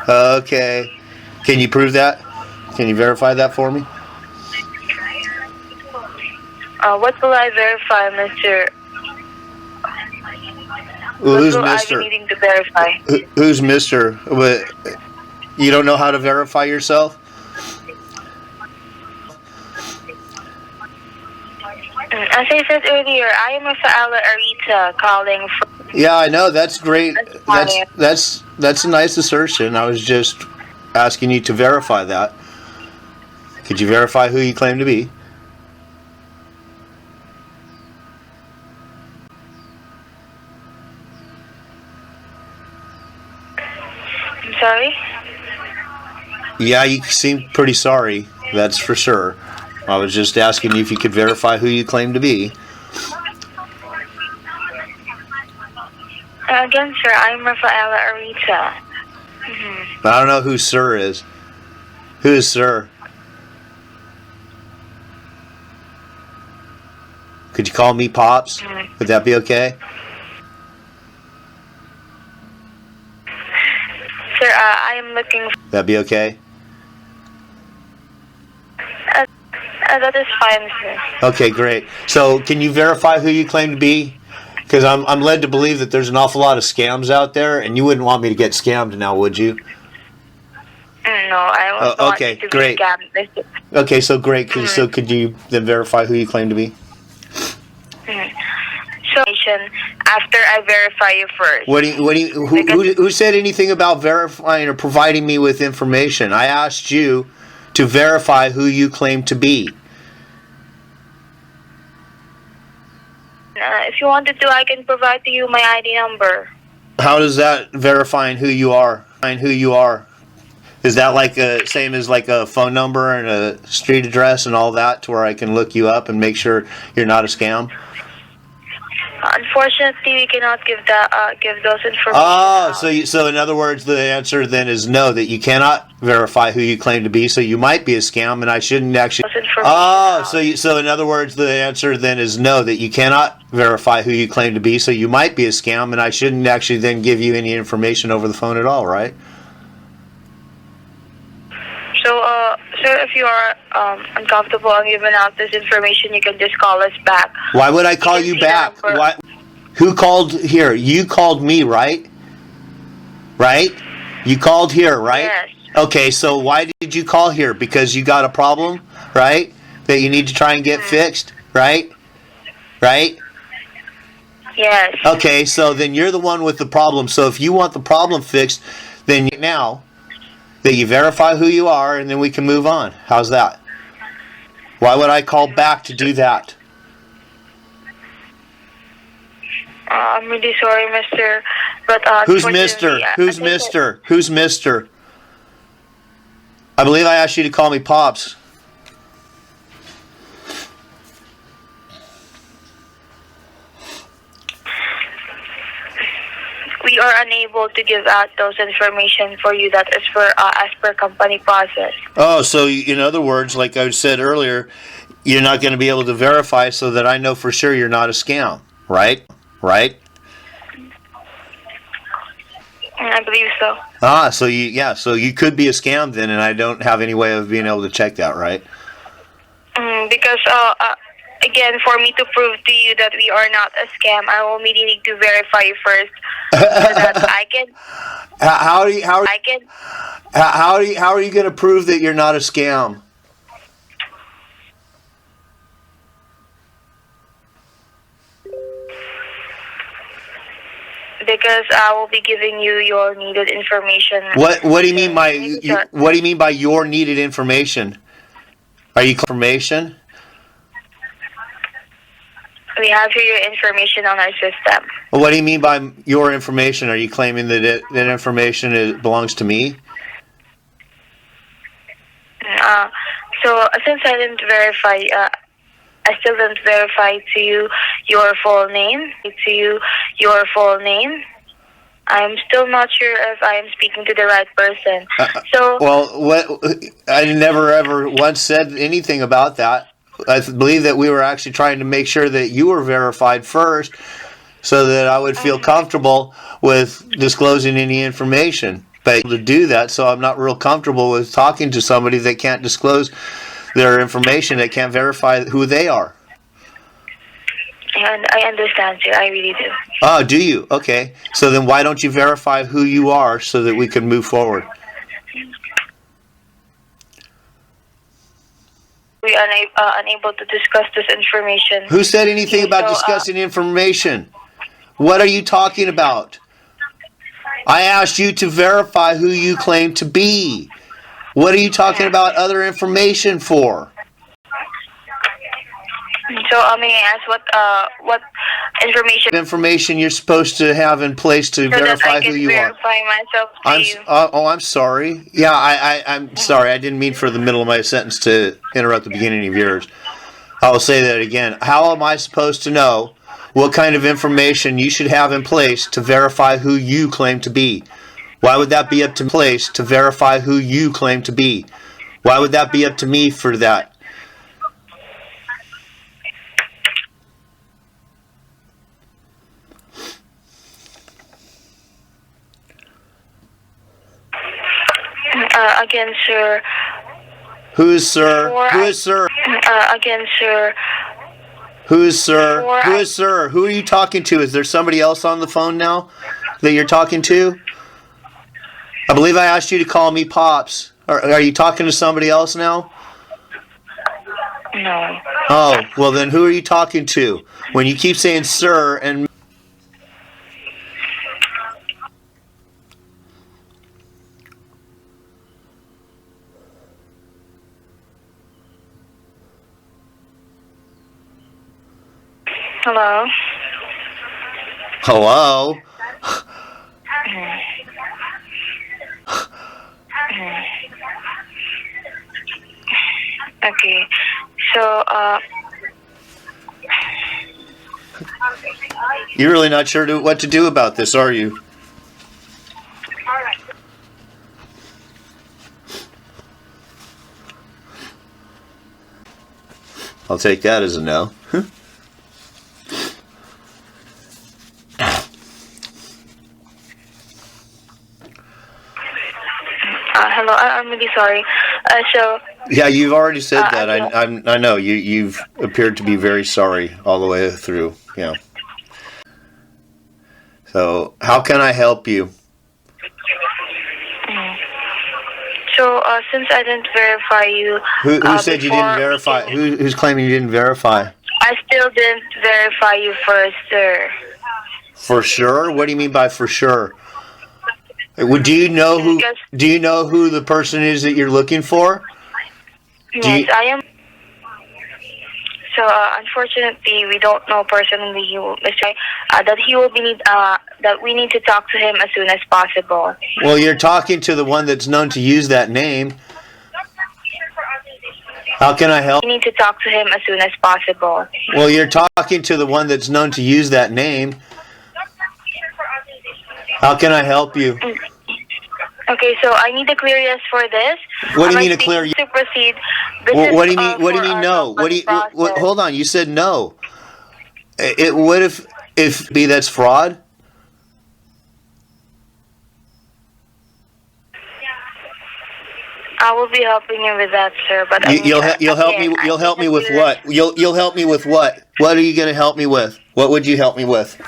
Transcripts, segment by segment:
Okay. Can you prove that? Can you verify that for me? What will I verify, Mr.? Well, What who's will I be Mr.? needing to verify? Who's Mr.? You don't know how to verify yourself? As I said earlier, I am Rafaela Arita calling from... Yeah, I know. That's great. Aspire. That's a nice assertion. I was just asking you to verify that. Could you verify who you claim to be? I'm sorry? Yeah, you seem pretty sorry. That's for sure. I was just asking you if you could verify who you claim to be. Again, sir, I'm Rafaela Arita. I don't know who Sir is. Who is Sir? Could you call me Pops? Would that be okay? Sir, I am looking... That'd be okay? that is fine, sir. Okay, great. So, can you verify who you claim to be? Because I'm led to believe that there's an awful lot of scams out there, and you wouldn't want me to get scammed now, would you? No, I won't want okay, you to great. be scammed. Okay, so great. So, could you then verify who you claim to be? So, after I verify you first. Who said anything about verifying or providing me with information? I asked you to verify who you claim to be. If you wanted to, I can provide to you my ID number. How does that verifying who you are? Who you are? Is that like same as like a phone number and a street address and all that, to where I can look you up and make sure you're not a scam? Unfortunately, we cannot give those information. Oh, so in other words, the answer then is no, that you cannot verify who you claim to be, so you might be a scam, and I shouldn't actually. Oh, so in other words, the answer then is no, that you cannot verify who you claim to be, so you might be a scam, and I shouldn't actually then give you any information over the phone at all, right? So, sir, if you are uncomfortable on giving out this information, you can just call us back. Why would I call you back? Why? Who called here? You called me, right? Right? You called here, right? Yes. Okay, so why did you call here? Because you got a problem, right? That you need to try and get fixed, right? Right? Yes. Okay, so then you're the one with the problem. So if you want the problem fixed, then now that you verify who you are, and then we can move on. How's that? Why would I call back to do that? I'm really sorry, mister, but Who's Mister? Who's Mister? Who's Mister? I believe I asked you to call me Pops. We are unable to give out those information for you. That is for as per company process. Oh, so in other words, like I said earlier, you're not going to be able to verify, so that I know for sure you're not a scam, right? Right? I believe so. So you could be a scam then, and I don't have any way of being able to check that, right? Because again, for me to prove to you that we are not a scam, I will need to verify you first, so that I can. How are you going to prove that you're not a scam? Because I will be giving you your needed information. What do you mean by what do you mean by your needed information? Are you information? We have here your information on our system. Well, what do you mean by your information? Are you claiming that that information belongs to me? So since I didn't verify, I still didn't verify to you your full name. I'm still not sure if I am speaking to the right person. I never ever once said anything about that. I believe that we were actually trying to make sure that you were verified first, so that I would feel comfortable with disclosing any information. But to do that, so I'm not real comfortable with talking to somebody that can't disclose their information, that can't verify who they are. And I understand, sir. I really do. Oh, do you? Okay. So then why don't you verify who you are so that we can move forward? We are unable to discuss this information. Who said anything about discussing information? What are you talking about? I asked you to verify who you claim to be. What are you talking about other information for? So may I ask what information you're supposed to have in place to verify who you are? Verify myself to you. I'm sorry. Yeah, I'm sorry. I didn't mean for the middle of my sentence to interrupt the beginning of yours. I will say that again. How am I supposed to know what kind of information you should have in place to verify who you claim to be? Why would that be up to place to verify who you claim to be? Why would that be up to me for that? Again, sir. Who is sir? Who is sir? Again, sir. Who is sir? Who is sir? Who are you talking to? Is there somebody else on the phone now that you're talking to? I believe I asked you to call me Pops. Are you talking to somebody else now? No. Oh, well then who are you talking to? When you keep saying sir and... Hello? Hello? Okay. So, You're really not sure what to do about this, are you? I'll take that as a no. hello, I'm really sorry. Yeah, you've already said that. I know you've appeared to be very sorry all the way through. Yeah. So how can I help you? So since I didn't verify you, who said you didn't verify? Who's claiming you didn't verify? I still didn't verify you first, sir. For sure? What do you mean by for sure? Do you know who? Do you know who the person is that you're looking for? Yes, I am. So unfortunately, we don't know personally that he will be that we need to talk to him as soon as possible. Well, you're talking to the one that's known to use that name. How can I help? We need to talk to him as soon as possible. Well, you're talking to the one that's known to use that name. How can I help you? Okay, so I need to clear yes for this. What do you mean to clear yes? To proceed. What do you mean? What do you mean no? Hold on. You said no. What if B that's fraud? I will be helping you with that, sir. But you'll help me. You'll help me with what? You'll help me with what? What are you going to help me with? What would you help me with?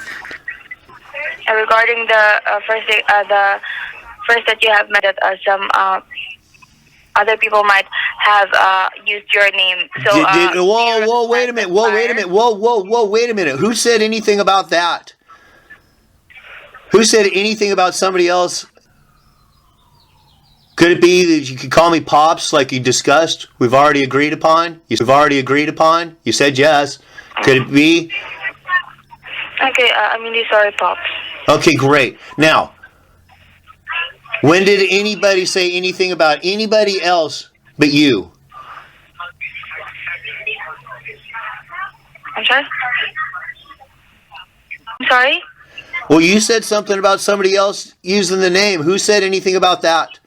Regarding the first that you have met that some other people might have used your name. So whoa, wait a minute. Whoa, wait a minute. Who said anything about that? Who said anything about somebody else? Could it be that you could call me Pops like you discussed? We've already agreed upon? You said yes. Could it be? Okay, I'm really sorry, Pops. Okay, great. Now, when did anybody say anything about anybody else but you? I'm sorry? I'm sorry? Well, you said something about somebody else using the name. Who said anything about that?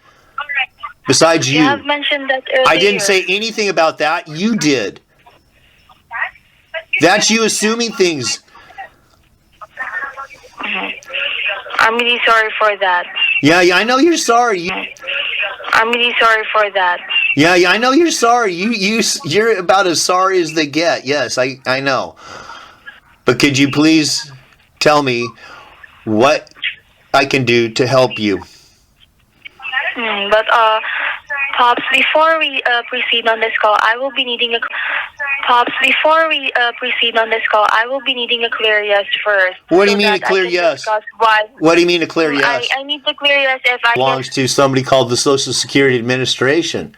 Besides you. You have mentioned that earlier. I didn't say anything about that. You did. That's you assuming things. I'm really sorry for that. Yeah, I know you're sorry. I'm really sorry for that. Yeah, I know you're sorry. You're about as sorry as they get. Yes, I know. But could you please tell me what I can do to help you? But Pops, before we proceed on this call, I will be needing a clear yes first. What do you mean a clear yes? What do you mean a clear yes? I need to clear yes if I belongs to somebody called the Social Security Administration.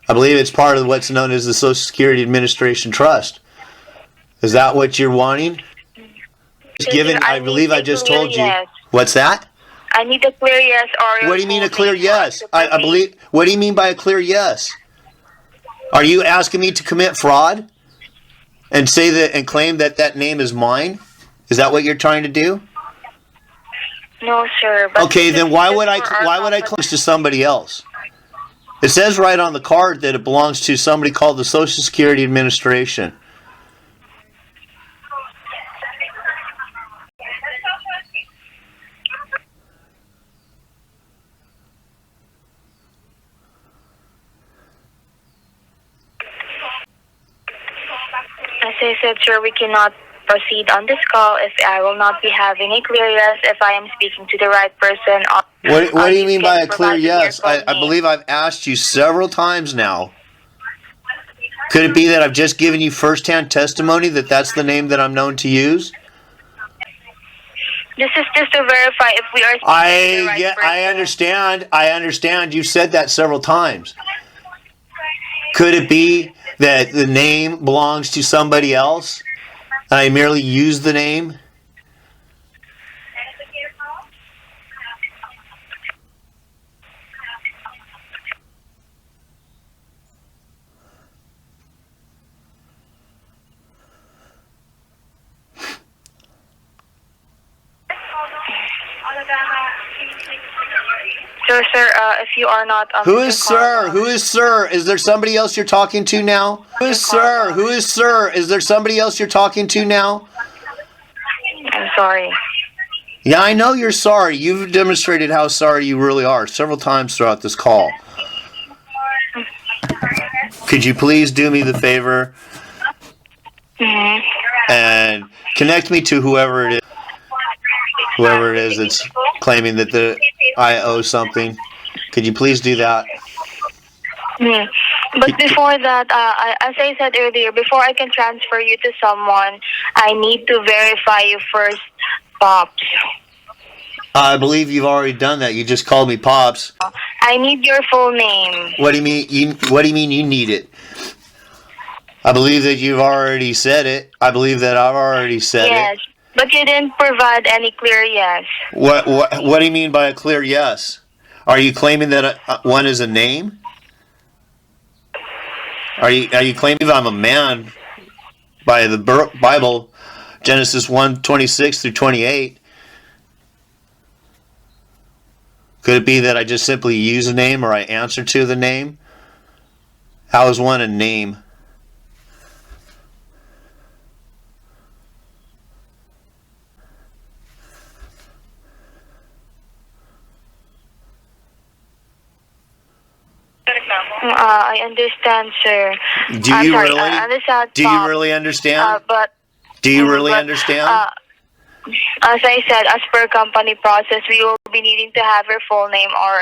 I believe it's part of what's known as the Social Security Administration Trust. Is that what you're wanting? I believe I just told you. Yes. What's that? I need a clear yes or... What do you mean a clear yes? I believe... What do you mean by a clear yes? Are you asking me to commit fraud? And say that and claim that that name is mine? Is that what you're trying to do? No, sir. But okay, then why would I claim to somebody else? It says right on the card that it belongs to somebody called the Social Security Administration. As I said, sir, we cannot proceed on this call if I will not be having a clear yes if I am speaking to the right person. What do you mean by a clear yes? I believe I've asked you several times now. Could it be that I've just given you first-hand testimony that that's the name that I'm known to use? This is just to verify if we are speaking to the right person. I understand. You've said that several times. Could it be that the name belongs to somebody else? And I merely use the name? So, sir, if you are not... Who is sir? Who is sir? Is there somebody else you're talking to now? Who is sir? Who is sir? Is there somebody else you're talking to now? I'm sorry. Yeah, I know you're sorry. You've demonstrated how sorry you really are several times throughout this call. Could you please do me the favor and connect me to whoever it is that's claiming that I owe something? Could you please do that? But before that, as I said earlier, before I can transfer you to someone, I need to verify you first, Pops. I believe you've already done that. You just called me Pops. I need your full name. What do you mean? What do you mean you need it? I believe that you've already said it. I believe that I've already said it. Yes, but you didn't provide any clear yes. What do you mean by a clear yes? Are you claiming that one is a name? Are you claiming I'm a man by the Bible, Genesis 1:26 through 28? Could it be that I just simply use a name or I answer to the name? How is one a name? I understand, sir. Do you really understand? Do you really understand? As I said, as per company process, we will be needing to have your full name or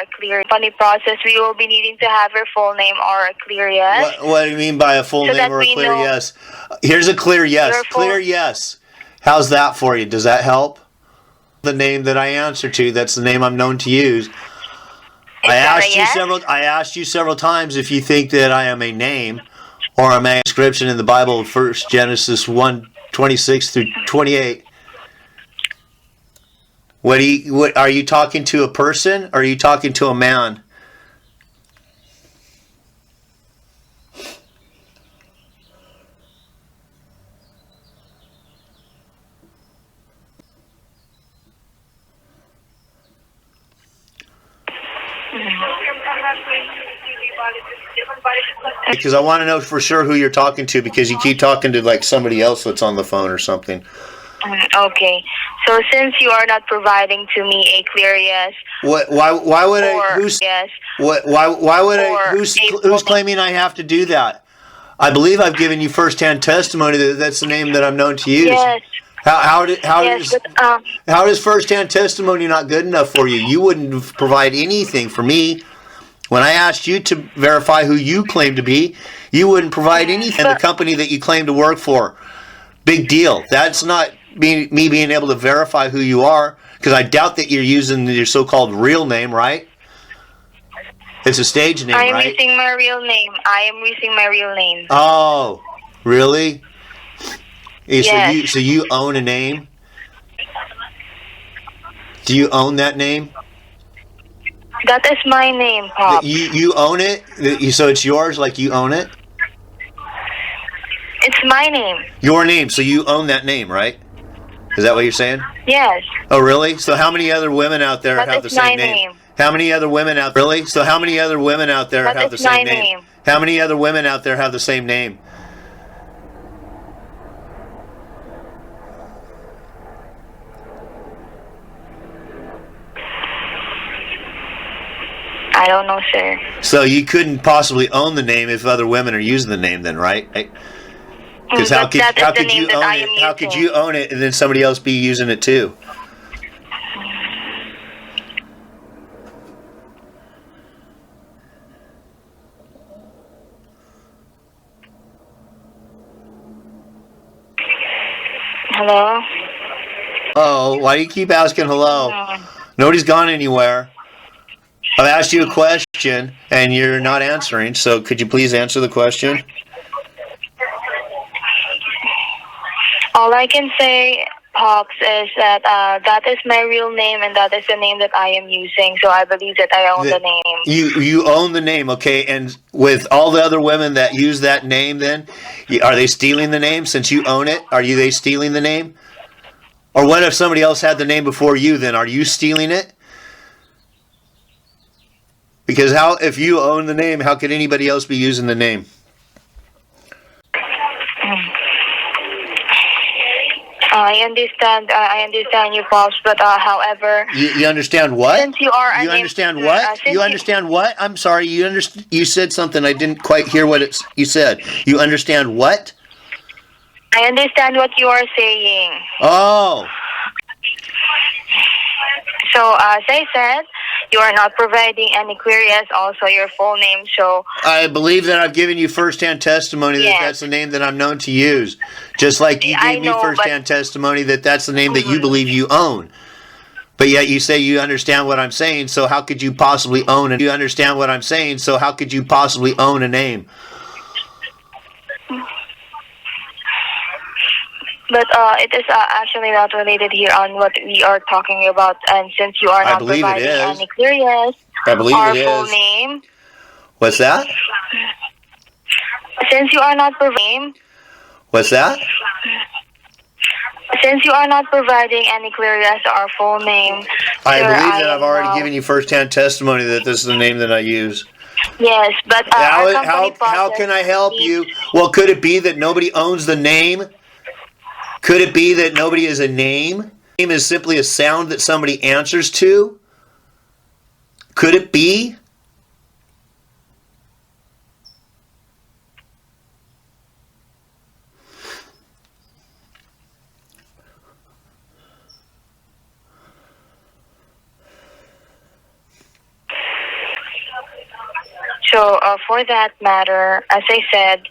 a clear yes. What do you mean by a full name or a clear yes? Here's a clear yes. Clear yes. How's that for you? Does that help? The name that I answer to, that's the name I'm known to use. I asked you several times if you think that I am a name or a inscription in the Bible, first Genesis 1:26 through 28. What are you talking to a person or are you talking to a man? Because I want to know for sure who you're talking to, because you keep talking to like somebody else that's on the phone or something. Okay. So since you are not providing to me a clear yes, why would or I? Who's yes, why would I? or Who's claiming I have to do that? I believe I've given you firsthand testimony that that's the name that I'm known to use. yes, How yes, how is firsthand testimony not good enough for you? You wouldn't provide anything for me. When I asked you to verify who you claim to be, you wouldn't provide anything. The company that you claim to work for. Big deal. That's not me being able to verify who you are, because I doubt that you're using your so-called real name, right? It's a stage name, right? I am using my real name. I am using my real name. Oh, really? Yes. So you own a name? Do you own that name? That is my name, Pops. You own it? So it's yours, like you own it? It's my name. Your name, so you own that name, right? Is that what you're saying? Yes. Oh, really? So how many other women out there That have the is my same name? name. How many other women out there? Really? So how many other women out there That have the is same my name? name. How many other women out there have the same name? I don't know, sir. So you couldn't possibly own the name if other women are using the name, then, right? Because how could you own it? How could you own it and then somebody else be using it too? Hello? Oh, why do you keep asking hello? Nobody's gone anywhere. I've asked you a question and you're not answering, so could you please answer the question? All I can say, Pops, is that that is my real name and that is the name that I am using, so I believe that I own the name. You own the name, okay, and with all the other women that use that name then, are they stealing the name since you own it? They stealing the name? Or what if somebody else had the name before you then? Are you stealing it? Because if you own the name, how could anybody else be using the name? I understand you, Pops, but however... You understand what? Since you are... You understand what? You understand what? I'm sorry, you said something. I didn't quite hear what you said. You understand what? I understand what you are saying. Oh. So, as I said, you are not providing any query as also your full name, so... I believe that I've given you first-hand testimony that that's the name that I'm known to use. Just like you gave me first-hand testimony that that's the name that you believe you own. But yet you say you understand what I'm saying, so how could you possibly own it? You understand what I'm saying, so how could you possibly own a name? But it is actually not related here on what we are talking about, and since you are not providing any clear yes, our full name. What's that? Since you are not providing. What's that? Since you are not providing any clear yes, our full name. I believe that I've already given you first-hand testimony that this is the name that I use. Yes, but how can I help you? Well, could it be that nobody owns the name? Could it be that nobody is a name? Name is simply a sound that somebody answers to? Could it be? So, for that matter, as I said,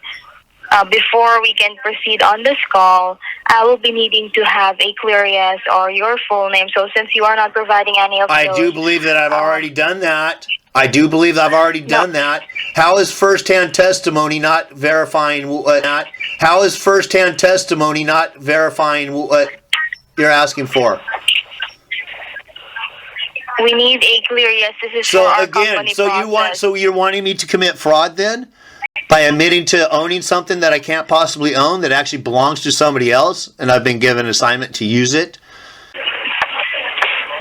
before we can proceed on this call, I will be needing to have a clear yes or your full name. So since you are not providing any of those... I do believe that I've already done that. I do believe I've already done that. How is first-hand testimony not verifying what... How is first-hand testimony not verifying what you're asking for? We need a clear yes. This is for our company process. So you're wanting me to commit fraud then? By admitting to owning something that I can't possibly own that actually belongs to somebody else and I've been given an assignment to use it?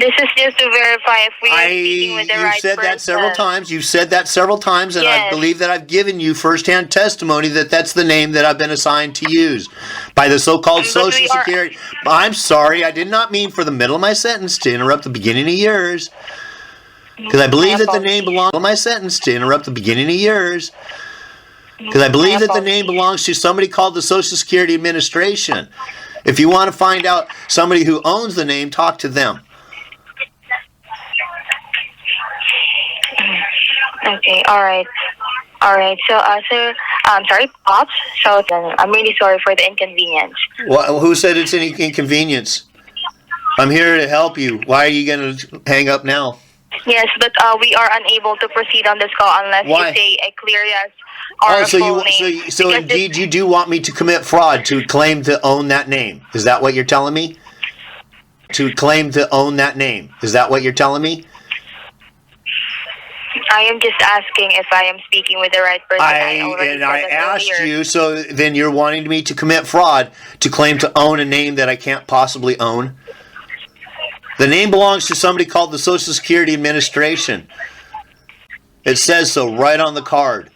This is just to verify if we are speaking with the right person. You've said that several times. You've said that several times, and Yes. I believe that I've given you firsthand testimony that that's the name that I've been assigned to use by the so-called Social Security. I'm sorry, I did not mean for the middle of my sentence to interrupt the beginning of yours. Because I believe that the name belongs to my sentence to interrupt the beginning of yours. Because I believe that the name belongs to somebody called the Social Security Administration. If you want to find out somebody who owns the name, talk to them. Okay, all right. So, sir, I'm sorry, Pops. So, I'm really sorry for the inconvenience. Well, who said it's any inconvenience? I'm here to help you. Why are you going to hang up now? Yes, but we are unable to proceed on this call unless you say a clear yes or a full name. So indeed you do want me to commit fraud to claim to own that name. Is that what you're telling me? To claim to own that name. Is that what you're telling me? I am just asking if I am speaking with the right person. I asked you, so then you're wanting me to commit fraud to claim to own a name that I can't possibly own? The name belongs to somebody called the Social Security Administration. It says so right on the card.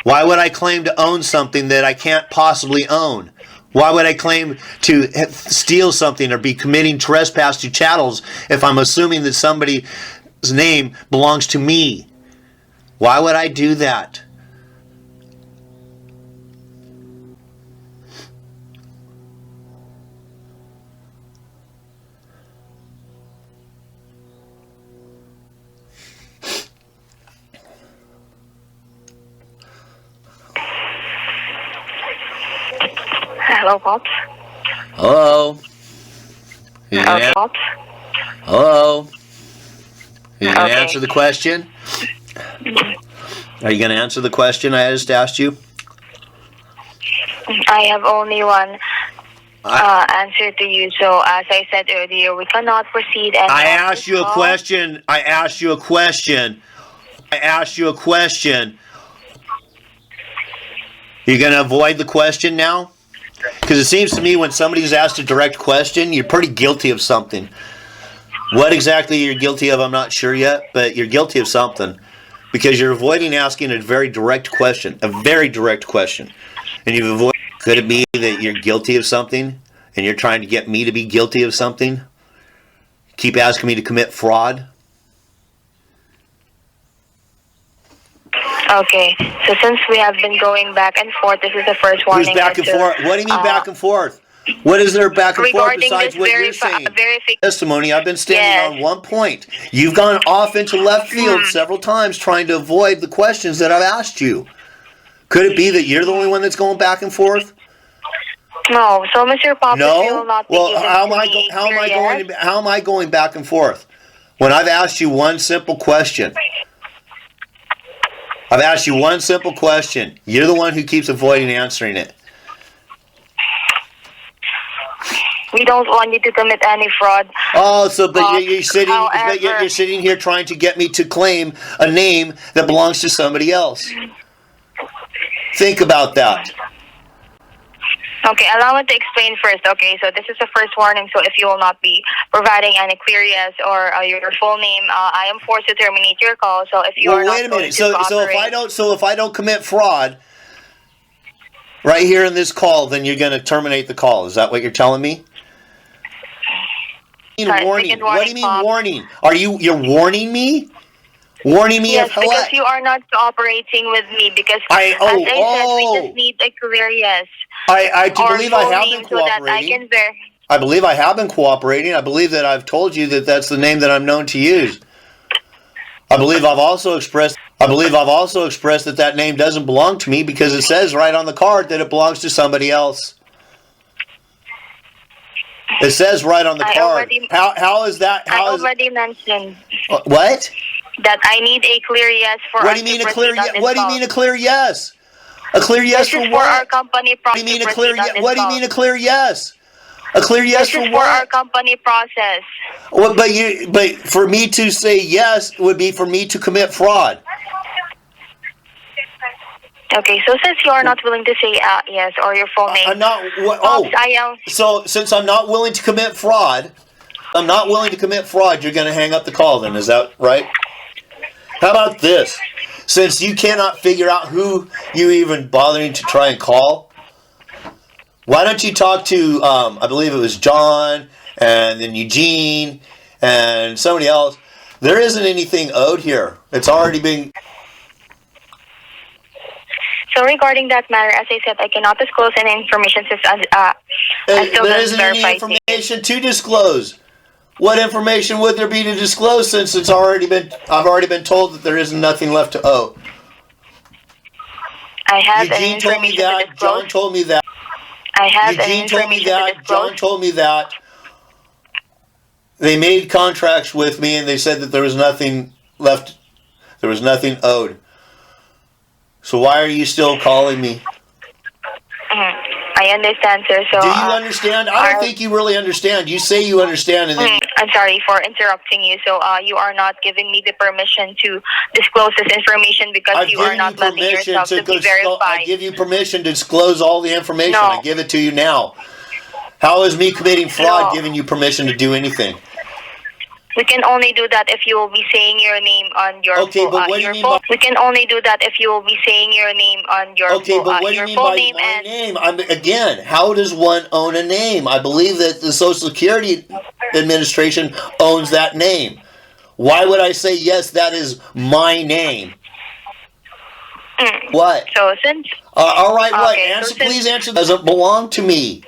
Why would I claim to own something that I can't possibly own? Why would I claim to steal something or be committing trespass to chattels if I'm assuming that somebody's name belongs to me? Why would I do that? Hello, Pops. Hello. Hello, Pops. Hello. Are you going to answer the question? Are you going to answer the question I just asked you? I have only one answer to you. So, as I said earlier, we cannot proceed. I asked you a question. I asked you a question. I asked you a question. You're going to avoid the question now? Because it seems to me when somebody's asked a direct question, you're pretty guilty of something. What exactly you're guilty of, I'm not sure yet, but you're guilty of something. Because you're avoiding asking a very direct question. A very direct question. And you've avoided. Could it be that you're guilty of something and you're trying to get me to be guilty of something? Keep asking me to commit fraud? Okay, so since we have been going back and forth, this is the first warning. Who's back and forth? What do you mean back and forth? What is there back and forth besides what you're saying? Testimony, I've been standing on one point. You've gone off into left field several times trying to avoid the questions that I've asked you. Could it be that you're the only one that's going back and forth? No, so Mr. Pop, no? Well, how am I going back and forth when I've asked you one simple question? I've asked you one simple question. You're the one who keeps avoiding answering it. We don't want you to commit any fraud. Oh, you're sitting here trying to get me to claim a name that belongs to somebody else. Think about that. Okay, allow me to explain first. Okay, so this is the first warning. So if you will not be providing any queries or your full name, I am forced to terminate your call. So if you are not going to cooperate, so if I don't commit fraud right here in this call, then you're going to terminate the call. Is that what you're telling me? Warning. What do you mean warning? You're warning me? Warning me yes, of what? Because you are not cooperating with me. Because as I said, we just need a clear yes. I believe I have been cooperating. So that I can I believe I have been cooperating. I believe that I've told you that that's the name that I'm known to use. I believe I've also expressed that that name doesn't belong to me because it says right on the card that it belongs to somebody else. It says right on the card. How is that? I already mentioned. What? That I need a clear yes for. What do you mean a clear yes? What do you mean a clear yes? A clear yes for what? For our company process. What do you mean a clear yes? What do you mean a clear yes? A clear yes for what? For our company process. Well, but for me to say yes would be for me to commit fraud. Okay, so since you are not willing to say yes or your full name, I'm not. So since I'm not willing to commit fraud, I'm not willing to commit fraud, you're going to hang up the call then. Is that right? How about this? Since you cannot figure out who you even bothering to try and call, why don't you talk to, I believe it was John, and then Eugene, and somebody else. There isn't anything owed here. It's already been... So regarding that matter, as I said, I cannot disclose any information since I still there don't isn't verify any information to disclose. What information would there be to disclose since I've already been told that there isn't nothing left to owe? I have Eugene told me that. John told me that. I have Eugene told me that. John told me that. They made contracts with me and they said that there was nothing left. There was nothing owed. So why are you still calling me? I understand, sir. So do you understand? I don't think you really understand. You say you understand, and then I'm sorry for interrupting you. So you are not giving me the permission to disclose this information because you are not letting yourself to be verified. I give you permission to disclose all the information. No. I give it to you now. How is me committing fraud giving you permission to do anything? We can only do that if you will be saying your name on your okay, but what do you mean by... We can only do that if you will be saying your name on your okay, but what do you mean by my name? Again, how does one own a name? I believe that the Social Security Administration owns that name. Why would I say, yes, that is my name? What? So since... all right, what? Okay, answer, so please answer. Does it belong to me?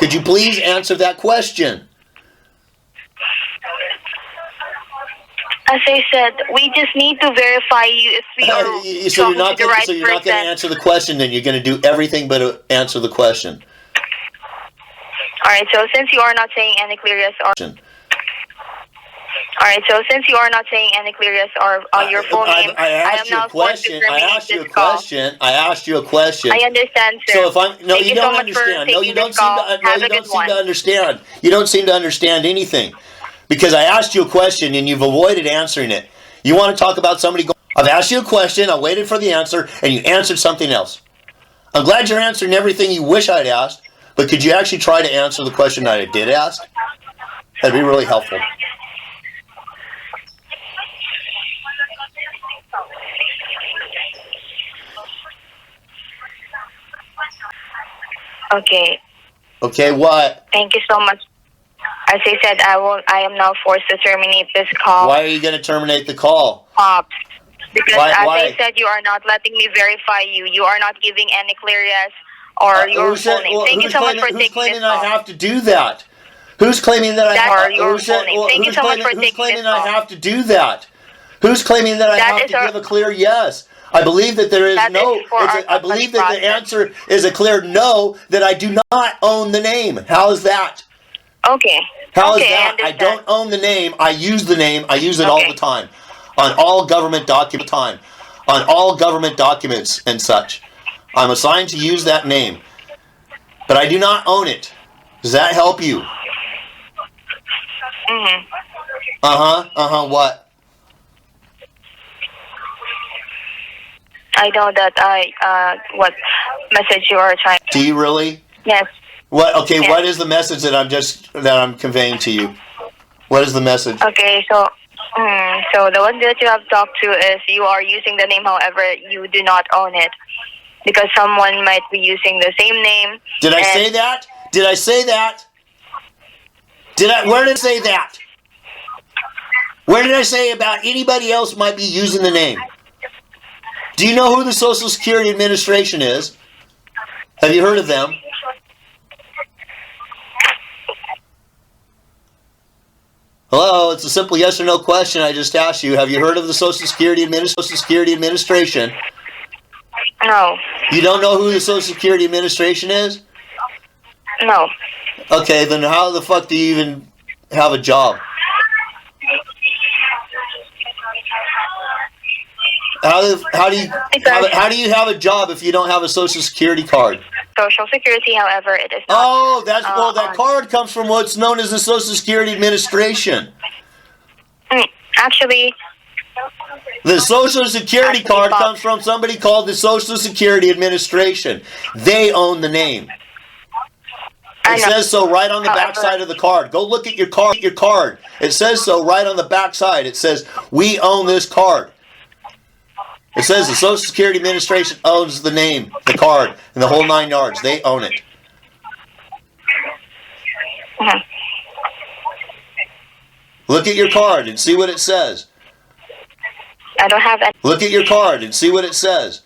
Could you please answer that question? As I said, we just need to verify you if we are so you're not the right so you're not going to answer the question, then you're going to do everything but answer the question. All right, so since you are not saying any clear yes or... All right, so since you are not saying any clear yes or your full name, I asked you a question. I asked you a question. I asked you a question. I understand, sir. So if I'm no, you don't understand. No, you don't seem to understand. You don't seem to understand anything. Because I asked you a question and you've avoided answering it. You want to talk about somebody going, I've asked you a question, I waited for the answer, and you answered something else. I'm glad you're answering everything you wish I'd asked, but could you actually try to answer the question that I did ask? That'd be really helpful. Okay. Okay, what? Thank you so much. As I said, I am now forced to terminate this call. Why are you going to terminate the call? Because why? I said, you are not letting me verify you. You are not giving any clear yes or your full name. Thank you so much for taking this call. Who's claiming I have to do that? Who's claiming that I have to do that? Thank you so much for taking this call. Who's claiming I have to do that? Who's claiming that I have to give a clear yes? I believe that there is no... I believe that the answer is a clear no, that I do not own the name. How is that? Okay. How is that? I don't own the name. I use the name. I use it all the time. On all government documents and such. I'm assigned to use that name. But I do not own it. Does that help you? What? I know that what message you are trying. Do you really? Yes. What? Okay. Yes. What is the message that I'm conveying to you? What is the message? Okay. So the one that you have talked to is you are using the name, however, you do not own it because someone might be using the same name. Did I say that? Did I say that? Where did I say that? Where did I say about anybody else might be using the name? Do you know who the Social Security Administration is? Have you heard of them? Hello, it's a simple yes or no question I just asked you. Have you heard of the Social Security Administration? No. You don't know who the Social Security Administration is? No. Okay, then how the fuck do you even have a job? How do you have a job if you don't have a Social Security card? Social Security, however, it is not. Oh, that card comes from what's known as the Social Security Administration. Actually, the Social Security card comes from somebody called the Social Security Administration. They own the name. It says so right on the back side of the card. Go look at your card. It says so right on the back side. It says, we own this card. It says the Social Security Administration owns the name, the card, and the whole 9 yards. They own it. Look at your card and see what it says. I don't have any. Look at your card and see what it says.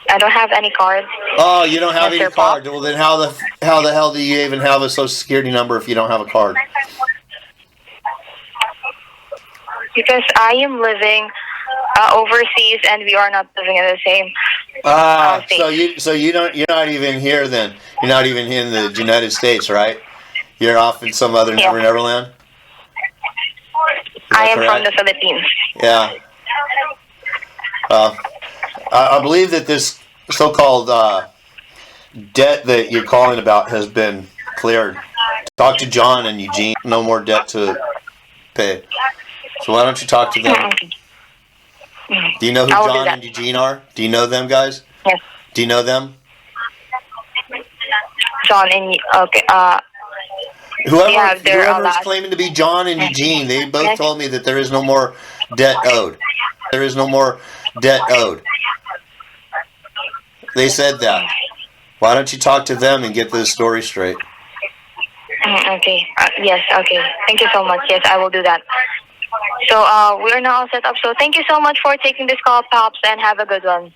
I don't have any cards. Oh, you don't have any Mr. card. Pop? Well, then how the hell do you even have a Social Security number if you don't have a card? Because I am living overseas and we are not living in the same state. So you're not even here then. You're not even in the United States, right? You're off in some other Neverland. I am from the Philippines. Yeah. I believe that this so-called debt that you're calling about has been cleared. Talk to John and Eugene. No more debt to pay. So why don't you talk to them? Do you know who John and Eugene are? Do you know them, guys? Yes. Do you know them? John and Whoever's claiming to be John and Eugene, they both told me that there is no more debt owed. There is no more debt owed. They said that. Why don't you talk to them and get this story straight? Okay. Yes, okay. Thank you so much. Yes, I will do that. So we're now all set up. So thank you so much for taking this call, Pops, and have a good one.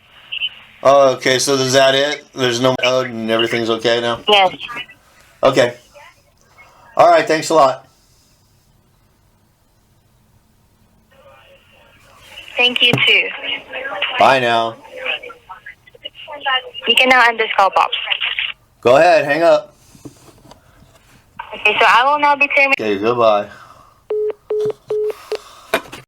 Oh, okay. So is that it? There's no owed and everything's okay now? Yes. Okay. All right. Thanks a lot. Thank you, too. Bye now. You can now end this call, Pops. Go ahead. Hang up. Okay, so I will now be terminating. Okay. Goodbye.